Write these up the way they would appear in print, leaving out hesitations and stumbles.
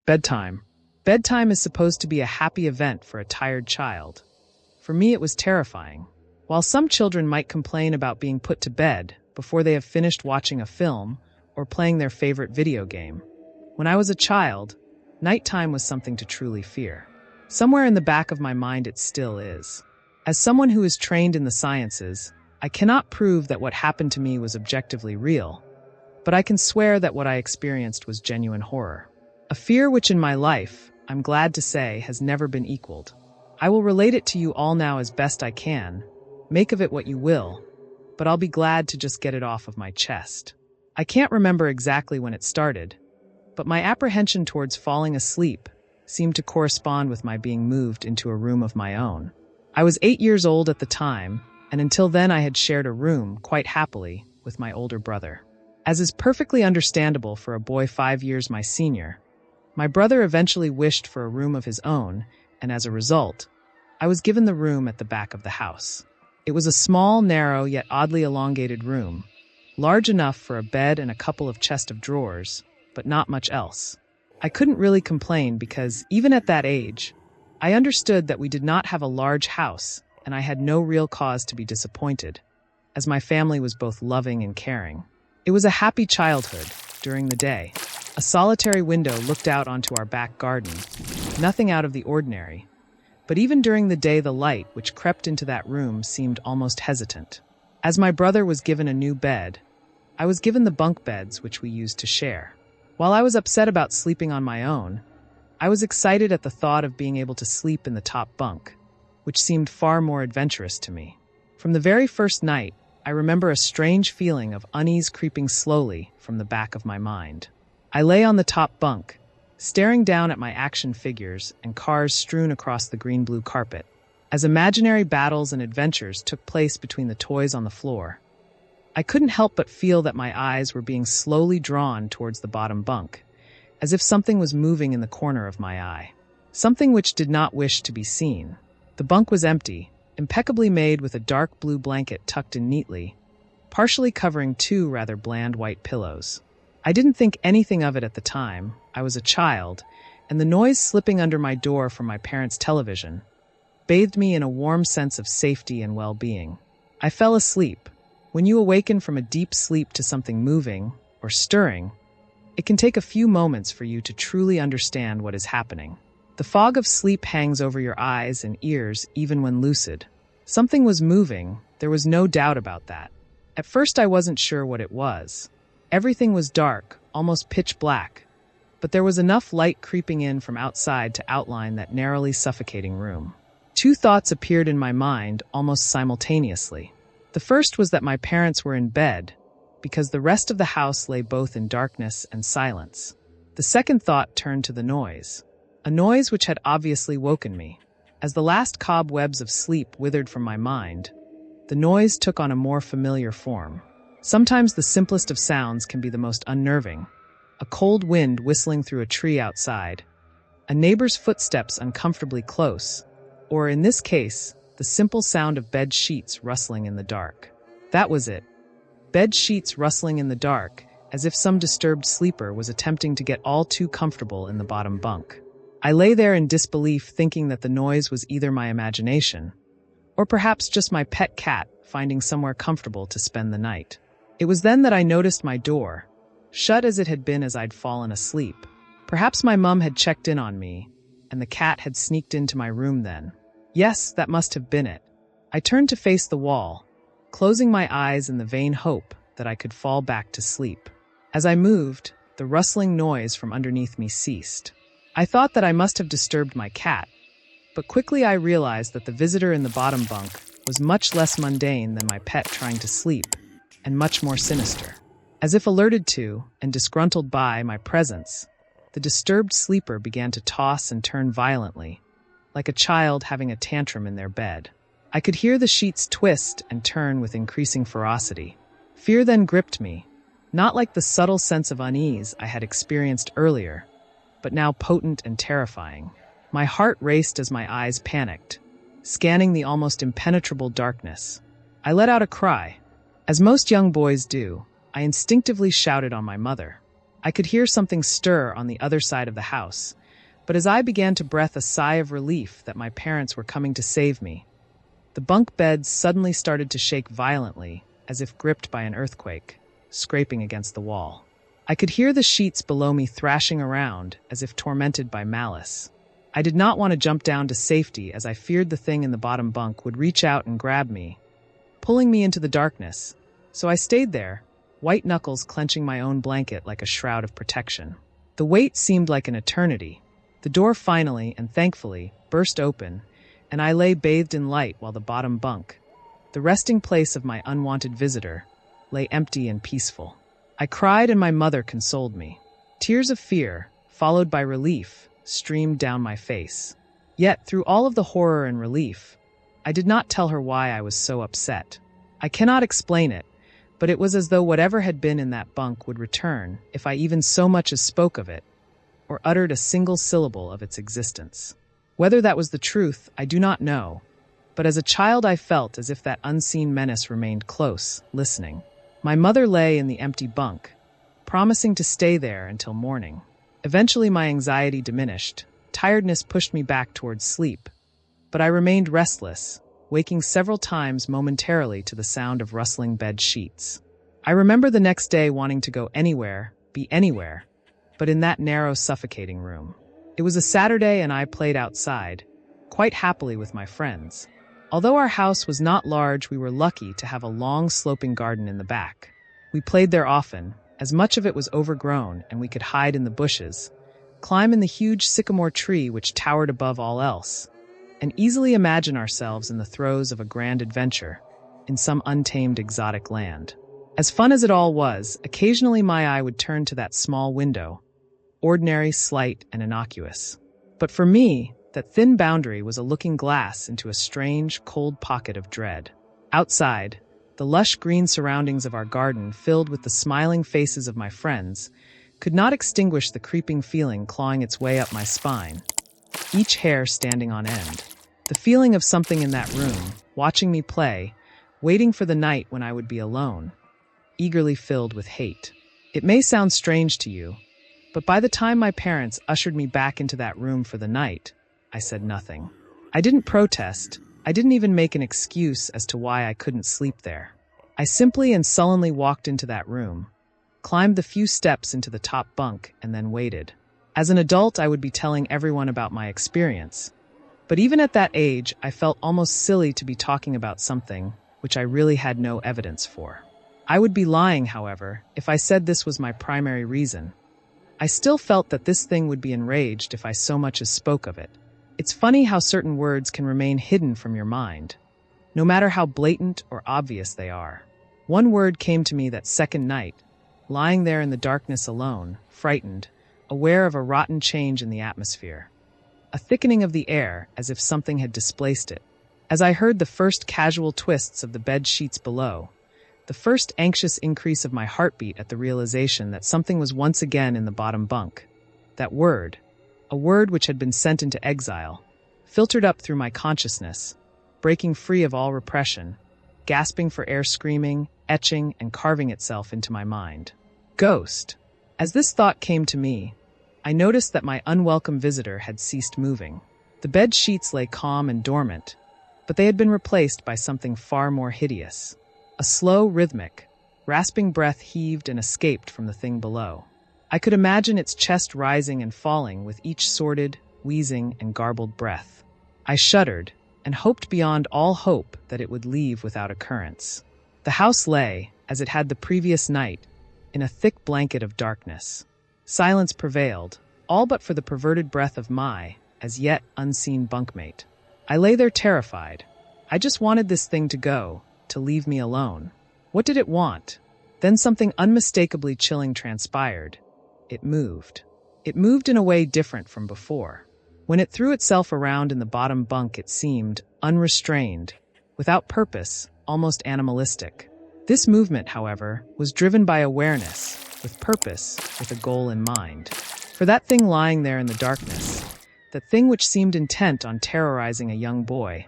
Bedtime. Bedtime is supposed to be a happy event for a tired child. For me, it was terrifying. While some children might complain about being put to bed before they have finished watching a film or playing their favorite video game, when I was a child, nighttime was something to truly fear. Somewhere in the back of my mind it still is. As someone who is trained in the sciences, I cannot prove that what happened to me was objectively real, but I can swear that what I experienced was genuine horror. A fear which in my life, I'm glad to say, has never been equaled. I will relate it to you all now as best I can. Make of it what you will, but I'll be glad to just get it off of my chest. I can't remember exactly when it started, but my apprehension towards falling asleep seemed to correspond with my being moved into a room of my own. I was 8 years old at the time, and until then I had shared a room, quite happily, with my older brother. As is perfectly understandable for a boy 5 years my senior, my brother eventually wished for a room of his own, and as a result, I was given the room at the back of the house. It was a small, narrow, yet oddly elongated room, large enough for a bed and a couple of chests of drawers, but not much else. I couldn't really complain because, even at that age, I understood that we did not have a large house, and I had no real cause to be disappointed, as my family was both loving and caring. It was a happy childhood during the day. A solitary window looked out onto our back garden, nothing out of the ordinary. But even during the day, the light which crept into that room seemed almost hesitant. As my brother was given a new bed, I was given the bunk beds which we used to share. While I was upset about sleeping on my own, I was excited at the thought of being able to sleep in the top bunk, which seemed far more adventurous to me. From the very first night, I remember a strange feeling of unease creeping slowly from the back of my mind. I lay on the top bunk, staring down at my action figures and cars strewn across the green-blue carpet, as imaginary battles and adventures took place between the toys on the floor. I couldn't help but feel that my eyes were being slowly drawn towards the bottom bunk, as if something was moving in the corner of my eye. Something which did not wish to be seen. The bunk was empty, impeccably made with a dark blue blanket tucked in neatly, partially covering two rather bland white pillows. I didn't think anything of it at the time. I was a child, and the noise slipping under my door from my parents' television bathed me in a warm sense of safety and well-being. I fell asleep. When you awaken from a deep sleep to something moving or stirring, it can take a few moments for you to truly understand what is happening. The fog of sleep hangs over your eyes and ears even when lucid. Something was moving, there was no doubt about that. At first I wasn't sure what it was. Everything was dark, almost pitch black, but there was enough light creeping in from outside to outline that narrowly suffocating room. Two thoughts appeared in my mind almost simultaneously. The first was that my parents were in bed, because the rest of the house lay both in darkness and silence. The second thought turned to the noise, a noise which had obviously woken me. As the last cobwebs of sleep withered from my mind, the noise took on a more familiar form. Sometimes the simplest of sounds can be the most unnerving. A cold wind whistling through a tree outside, a neighbor's footsteps uncomfortably close, or in this case, the simple sound of bed sheets rustling in the dark. That was it. Bed sheets rustling in the dark, as if some disturbed sleeper was attempting to get all too comfortable in the bottom bunk. I lay there in disbelief, thinking that the noise was either my imagination, or perhaps just my pet cat finding somewhere comfortable to spend the night. It was then that I noticed my door, shut as it had been as I'd fallen asleep. Perhaps my mum had checked in on me, and the cat had sneaked into my room then. Yes, that must have been it. I turned to face the wall, closing my eyes in the vain hope that I could fall back to sleep. As I moved, the rustling noise from underneath me ceased. I thought that I must have disturbed my cat, but quickly I realized that the visitor in the bottom bunk was much less mundane than my pet trying to sleep, and much more sinister. As if alerted to and disgruntled by my presence, the disturbed sleeper began to toss and turn violently, like a child having a tantrum in their bed. I could hear the sheets twist and turn with increasing ferocity. Fear then gripped me, not like the subtle sense of unease I had experienced earlier, but now potent and terrifying. My heart raced as my eyes panicked, scanning the almost impenetrable darkness. I let out a cry. As most young boys do, I instinctively shouted on my mother. I could hear something stir on the other side of the house, but as I began to breathe a sigh of relief that my parents were coming to save me, the bunk beds suddenly started to shake violently, as if gripped by an earthquake, scraping against the wall. I could hear the sheets below me thrashing around, as if tormented by malice. I did not want to jump down to safety, as I feared the thing in the bottom bunk would reach out and grab me, pulling me into the darkness. So I stayed there, white knuckles clenching my own blanket like a shroud of protection. The wait seemed like an eternity. The door finally, and thankfully, burst open, and I lay bathed in light while the bottom bunk, the resting place of my unwanted visitor, lay empty and peaceful. I cried and my mother consoled me. Tears of fear, followed by relief, streamed down my face. Yet, through all of the horror and relief, I did not tell her why I was so upset. I cannot explain it, but it was as though whatever had been in that bunk would return if I even so much as spoke of it, or uttered a single syllable of its existence. Whether that was the truth, I do not know, but as a child I felt as if that unseen menace remained close, listening. My mother lay in the empty bunk, promising to stay there until morning. Eventually my anxiety diminished. Tiredness pushed me back towards sleep, but I remained restless, waking several times momentarily to the sound of rustling bed sheets. I remember the next day wanting to go anywhere, be anywhere, but in that narrow, suffocating room. It was a Saturday and I played outside, quite happily with my friends. Although our house was not large, we were lucky to have a long, sloping garden in the back. We played there often, as much of it was overgrown and we could hide in the bushes, climb in the huge sycamore tree which towered above all else, and easily imagine ourselves in the throes of a grand adventure in some untamed exotic land. As fun as it all was, occasionally my eye would turn to that small window, ordinary, slight, and innocuous. But for me, that thin boundary was a looking glass into a strange, cold pocket of dread. Outside, the lush green surroundings of our garden, filled with the smiling faces of my friends, could not extinguish the creeping feeling clawing its way up my spine, each hair standing on end. The feeling of something in that room, watching me play, waiting for the night when I would be alone, eagerly filled with hate. It may sound strange to you, but by the time my parents ushered me back into that room for the night, I said nothing. I didn't protest. I didn't even make an excuse as to why I couldn't sleep there. I simply and sullenly walked into that room, climbed the few steps into the top bunk, and then waited. As an adult, I would be telling everyone about my experience. But even at that age, I felt almost silly to be talking about something which I really had no evidence for. I would be lying, however, if I said this was my primary reason. I still felt that this thing would be enraged if I so much as spoke of it. It's funny how certain words can remain hidden from your mind, no matter how blatant or obvious they are. One word came to me that second night, lying there in the darkness alone, frightened, aware of a rotten change in the atmosphere. A thickening of the air, as if something had displaced it. As I heard the first casual twists of the bed sheets below, the first anxious increase of my heartbeat at the realization that something was once again in the bottom bunk. That word, a word which had been sent into exile, filtered up through my consciousness, breaking free of all repression, gasping for air, screaming, etching, and carving itself into my mind. Ghost. As this thought came to me, I noticed that my unwelcome visitor had ceased moving. The bed sheets lay calm and dormant, but they had been replaced by something far more hideous. A slow, rhythmic, rasping breath heaved and escaped from the thing below. I could imagine its chest rising and falling with each sordid, wheezing, and garbled breath. I shuddered and hoped beyond all hope that it would leave without occurrence. The house lay, as it had the previous night, in a thick blanket of darkness. Silence prevailed, all but for the perverted breath of my, as yet unseen bunkmate. I lay there terrified. I just wanted this thing to go, to leave me alone. What did it want? Then something unmistakably chilling transpired. It moved. It moved in a way different from before. When it threw itself around in the bottom bunk, it seemed unrestrained, without purpose, almost animalistic. This movement, however, was driven by awareness, with purpose, with a goal in mind. For that thing lying there in the darkness, that thing which seemed intent on terrorizing a young boy,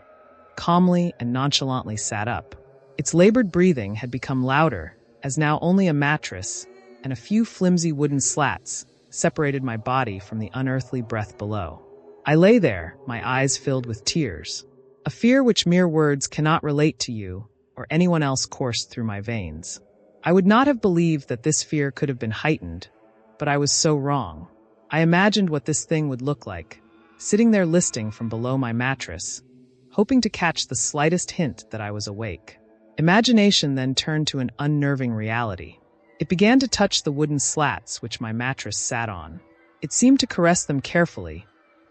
calmly and nonchalantly sat up. Its labored breathing had become louder, as now only a mattress, and a few flimsy wooden slats separated my body from the unearthly breath below. I lay there, my eyes filled with tears. A fear which mere words cannot relate to you or anyone else coursed through my veins. I would not have believed that this fear could have been heightened, but I was so wrong. I imagined what this thing would look like, sitting there listening from below my mattress, hoping to catch the slightest hint that I was awake. Imagination then turned to an unnerving reality. It began to touch the wooden slats which my mattress sat on. It seemed to caress them carefully,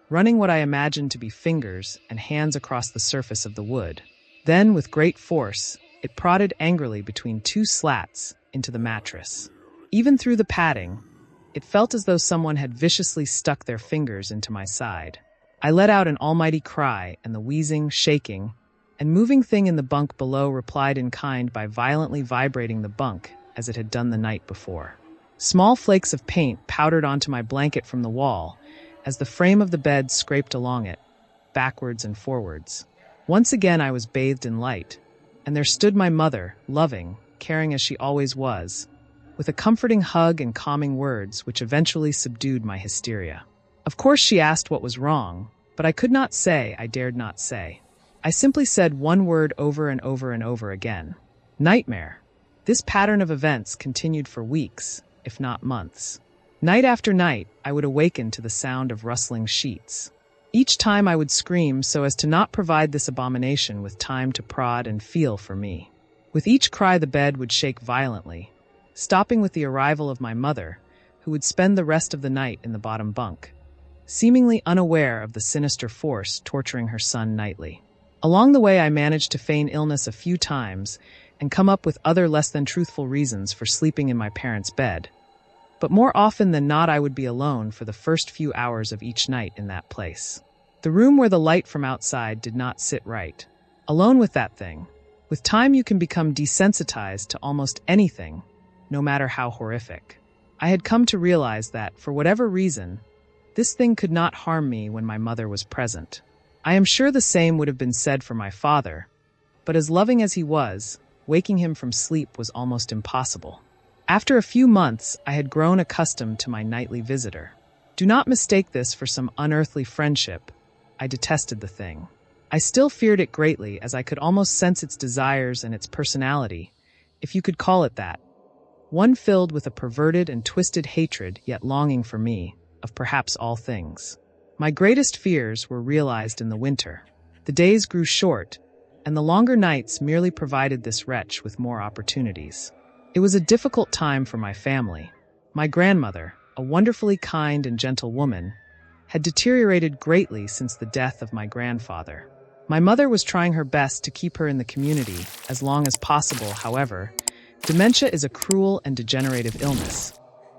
running what I imagined to be fingers and hands across the surface of the wood. Then, with great force, it prodded angrily between two slats into the mattress. Even through the padding, it felt as though someone had viciously stuck their fingers into my side. I let out an almighty cry, and the wheezing, shaking, and moving thing in the bunk below replied in kind by violently vibrating the bunk as it had done the night before. Small flakes of paint powdered onto my blanket from the wall as the frame of the bed scraped along it, backwards and forwards. Once again I was bathed in light, and there stood my mother, loving, caring as she always was, with a comforting hug and calming words which eventually subdued my hysteria. Of course she asked what was wrong, but I could not say, I dared not say. I simply said one word over and over and over again. Nightmare. This pattern of events continued for weeks, if not months. Night after night, I would awaken to the sound of rustling sheets. Each time I would scream so as to not provide this abomination with time to prod and feel for me. With each cry the bed would shake violently, stopping with the arrival of my mother, who would spend the rest of the night in the bottom bunk, seemingly unaware of the sinister force torturing her son nightly. Along the way I managed to feign illness a few times and come up with other less than truthful reasons for sleeping in my parents' bed. But more often than not I would be alone for the first few hours of each night in that place. The room where the light from outside did not sit right. Alone with that thing. With time you can become desensitized to almost anything, no matter how horrific. I had come to realize that, for whatever reason, this thing could not harm me when my mother was present. I am sure the same would have been said for my father, but as loving as he was, waking him from sleep was almost impossible. After a few months, I had grown accustomed to my nightly visitor. Do not mistake this for some unearthly friendship. I detested the thing. I still feared it greatly, as I could almost sense its desires and its personality, if you could call it that. One filled with a perverted and twisted hatred, yet longing for me, of perhaps all things. My greatest fears were realized in the winter. The days grew short, and the longer nights merely provided this wretch with more opportunities. It was a difficult time for my family. My grandmother, a wonderfully kind and gentle woman, had deteriorated greatly since the death of my grandfather. My mother was trying her best to keep her in the community as long as possible. However, dementia is a cruel and degenerative illness,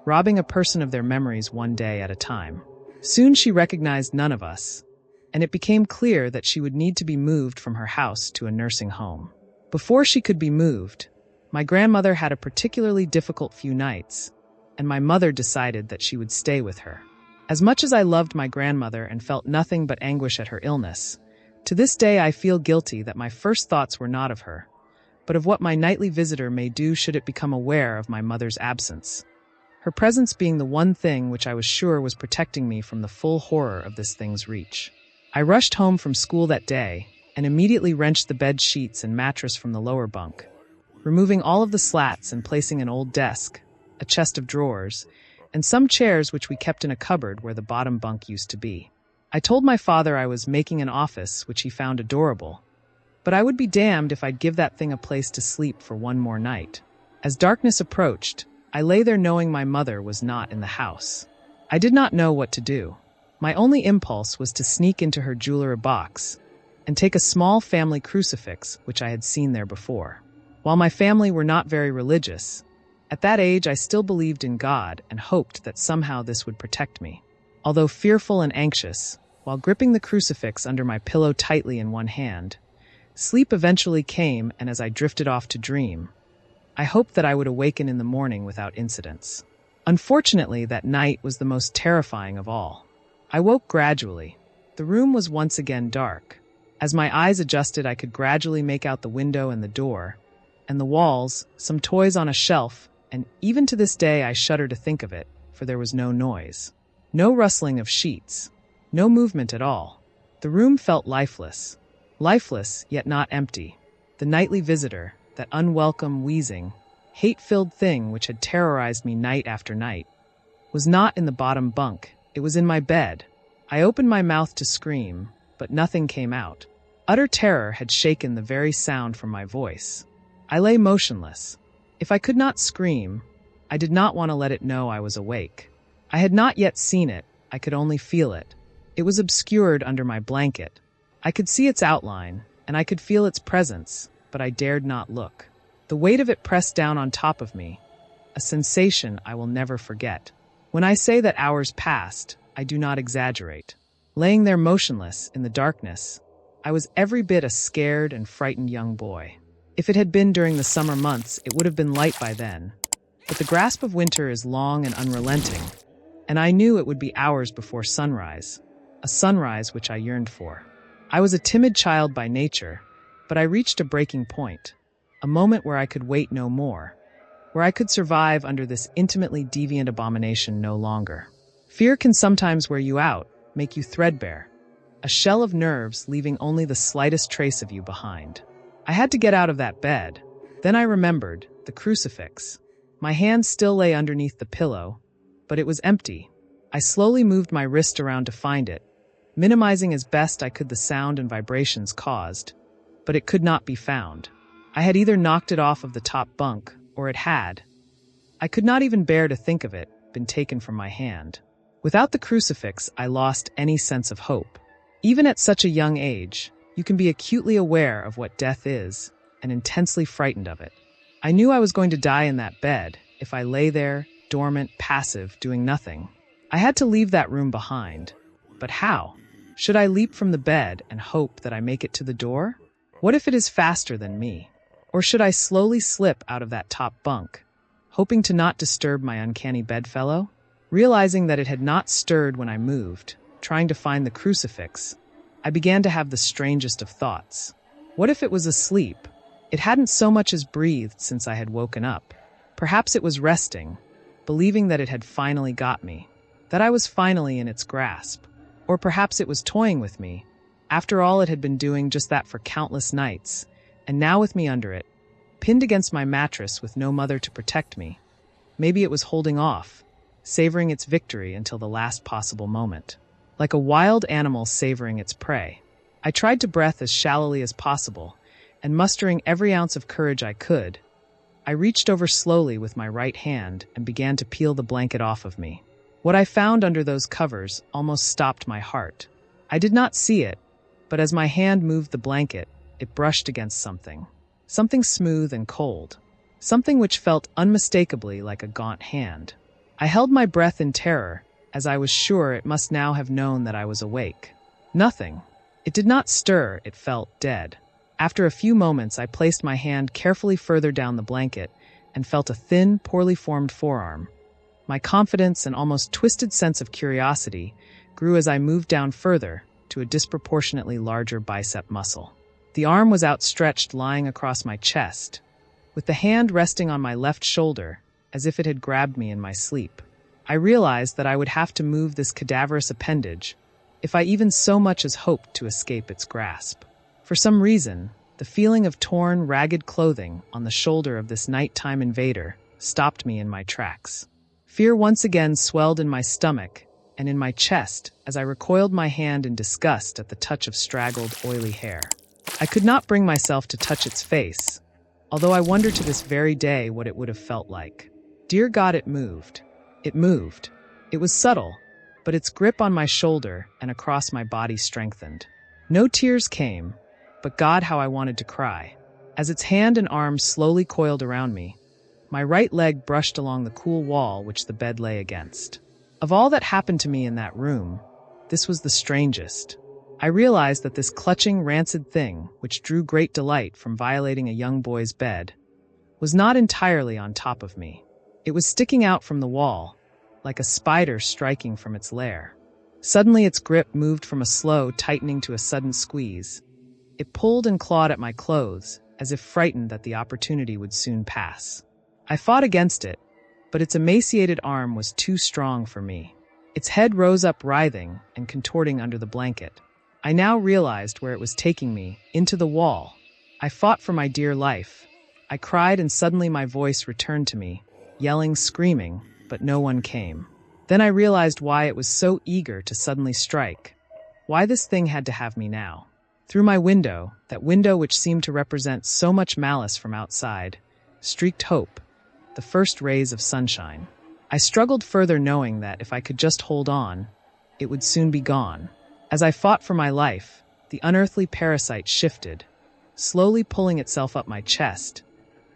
robbing a person of their memories one day at a time. Soon she recognized none of us, and it became clear that she would need to be moved from her house to a nursing home. Before she could be moved, my grandmother had a particularly difficult few nights, and my mother decided that she would stay with her. As much as I loved my grandmother and felt nothing but anguish at her illness, to this day I feel guilty that my first thoughts were not of her, but of what my nightly visitor may do should it become aware of my mother's absence. Her presence being the one thing which I was sure was protecting me from the full horror of this thing's reach. I rushed home from school that day and immediately wrenched the bed sheets and mattress from the lower bunk, removing all of the slats and placing an old desk, a chest of drawers, and some chairs which we kept in a cupboard where the bottom bunk used to be. I told my father I was making an office, which he found adorable, but I would be damned if I'd give that thing a place to sleep for one more night. As darkness approached, I lay there knowing my mother was not in the house. I did not know what to do. My only impulse was to sneak into her jewelry box and take a small family crucifix which I had seen there before. While my family were not very religious, at that age I still believed in God and hoped that somehow this would protect me. Although fearful and anxious, while gripping the crucifix under my pillow tightly in one hand, sleep eventually came, and as I drifted off to dream, I hoped that I would awaken in the morning without incidents. Unfortunately, that night was the most terrifying of all. I woke gradually. The room was once again dark. As my eyes adjusted, I could gradually make out the window and the door, and the walls, some toys on a shelf, and even to this day I shudder to think of it, for there was no noise. No rustling of sheets. No movement at all. The room felt lifeless. Lifeless, yet not empty. The nightly visitor, that unwelcome, wheezing, hate-filled thing which had terrorized me night after night, was not in the bottom bunk. It was in my bed. I opened my mouth to scream, but nothing came out. Utter terror had shaken the very sound from my voice. I lay motionless. If I could not scream, I did not want to let it know I was awake. I had not yet seen it, I could only feel it. It was obscured under my blanket. I could see its outline, and I could feel its presence, but I dared not look. The weight of it pressed down on top of me, a sensation I will never forget. When I say that hours passed, I do not exaggerate. Laying there motionless in the darkness, I was every bit a scared and frightened young boy. If it had been during the summer months, it would have been light by then. But the grasp of winter is long and unrelenting, and I knew it would be hours before sunrise, a sunrise which I yearned for. I was a timid child by nature, but I reached a breaking point, a moment where I could wait no more, where I could survive under this intimately deviant abomination no longer. Fear can sometimes wear you out, make you threadbare, a shell of nerves leaving only the slightest trace of you behind. I had to get out of that bed. Then I remembered the crucifix. My hand still lay underneath the pillow, but it was empty. I slowly moved my wrist around to find it, minimizing as best I could the sound and vibrations caused, but it could not be found. I had either knocked it off of the top bunk, or it had. I could not even bear to think of it, been taken from my hand. Without the crucifix, I lost any sense of hope. Even at such a young age, you can be acutely aware of what death is, and intensely frightened of it. I knew I was going to die in that bed, if I lay there, dormant, passive, doing nothing. I had to leave that room behind. But how? Should I leap from the bed and hope that I make it to the door? What if it is faster than me? Or should I slowly slip out of that top bunk, hoping to not disturb my uncanny bedfellow? Realizing that it had not stirred when I moved, trying to find the crucifix, I began to have the strangest of thoughts. What if it was asleep? It hadn't so much as breathed since I had woken up. Perhaps it was resting, believing that it had finally got me, that I was finally in its grasp. Or perhaps it was toying with me. After all, it had been doing just that for countless nights, and now with me under it, pinned against my mattress with no mother to protect me. Maybe it was holding off, savoring its victory until the last possible moment. Like a wild animal savoring its prey. I tried to breathe as shallowly as possible, and mustering every ounce of courage I could, I reached over slowly with my right hand and began to peel the blanket off of me. What I found under those covers almost stopped my heart. I did not see it, but as my hand moved the blanket, it brushed against something. Something smooth and cold. Something which felt unmistakably like a gaunt hand. I held my breath in terror, as I was sure it must now have known that I was awake. Nothing. It did not stir, it felt dead. After a few moments, I placed my hand carefully further down the blanket and felt a thin, poorly formed forearm. My confidence and almost twisted sense of curiosity grew as I moved down further to a disproportionately larger bicep muscle. The arm was outstretched, lying across my chest, with the hand resting on my left shoulder as if it had grabbed me in my sleep. I realized that I would have to move this cadaverous appendage if I even so much as hoped to escape its grasp. For some reason, the feeling of torn, ragged clothing on the shoulder of this nighttime invader stopped me in my tracks. Fear once again swelled in my stomach and in my chest as I recoiled my hand in disgust at the touch of straggled, oily hair. I could not bring myself to touch its face, although I wonder to this very day what it would have felt like. Dear God, it moved. It moved. It was subtle, but its grip on my shoulder and across my body strengthened. No tears came, but God, how I wanted to cry. As its hand and arm slowly coiled around me, my right leg brushed along the cool wall which the bed lay against. Of all that happened to me in that room, this was the strangest. I realized that this clutching, rancid thing, which drew great delight from violating a young boy's bed, was not entirely on top of me. It was sticking out from the wall, like a spider striking from its lair. Suddenly its grip moved from a slow tightening to a sudden squeeze. It pulled and clawed at my clothes, as if frightened that the opportunity would soon pass. I fought against it, but its emaciated arm was too strong for me. Its head rose up writhing and contorting under the blanket. I now realized where it was taking me, into the wall. I fought for my dear life. I cried and suddenly my voice returned to me, yelling, screaming, but no one came. Then I realized why it was so eager to suddenly strike. Why this thing had to have me now. Through my window, that window which seemed to represent so much malice from outside, streaked hope, the first rays of sunshine. I struggled further knowing that if I could just hold on, it would soon be gone. As I fought for my life, the unearthly parasite shifted, slowly pulling itself up my chest,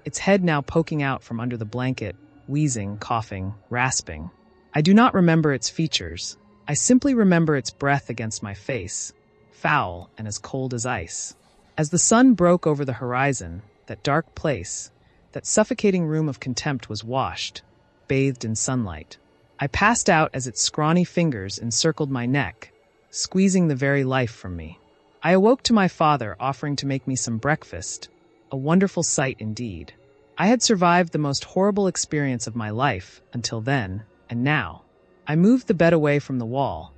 its head now poking out from under the blanket, wheezing, coughing, rasping. I do not remember its features. I simply remember its breath against my face, foul and as cold as ice. As the sun broke over the horizon, that dark place, that suffocating room of contempt was washed, bathed in sunlight. I passed out as its scrawny fingers encircled my neck, squeezing the very life from me. I awoke to my father offering to make me some breakfast, a wonderful sight indeed. I had survived the most horrible experience of my life until then, and now. I moved the bed away from the wall,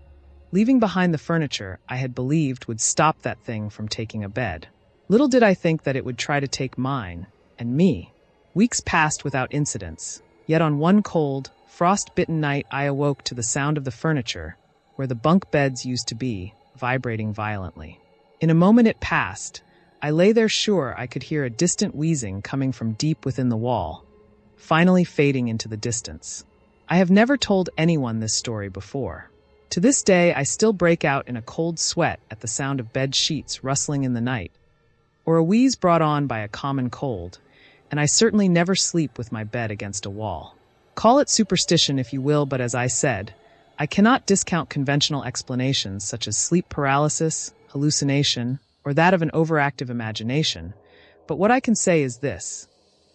leaving behind the furniture I had believed would stop that thing from taking a bed. Little did I think that it would try to take mine, and me. Weeks passed without incidents, yet on one cold, frost-bitten night I awoke to the sound of the furniture, where the bunk beds used to be, vibrating violently. In a moment it passed. I lay there sure I could hear a distant wheezing coming from deep within the wall, finally fading into the distance. I have never told anyone this story before. To this day, I still break out in a cold sweat at the sound of bed sheets rustling in the night, or a wheeze brought on by a common cold, and I certainly never sleep with my bed against a wall. Call it superstition if you will, but as I said, I cannot discount conventional explanations such as sleep paralysis, hallucination, or that of an overactive imagination, but what I can say is this.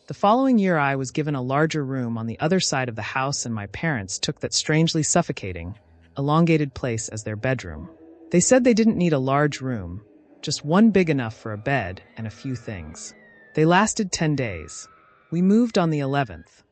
The following year I was given a larger room on the other side of the house and my parents took that strangely suffocating, elongated place as their bedroom. They said they didn't need a large room, just one big enough for a bed and a few things. They lasted 10 days. We moved on the 11th.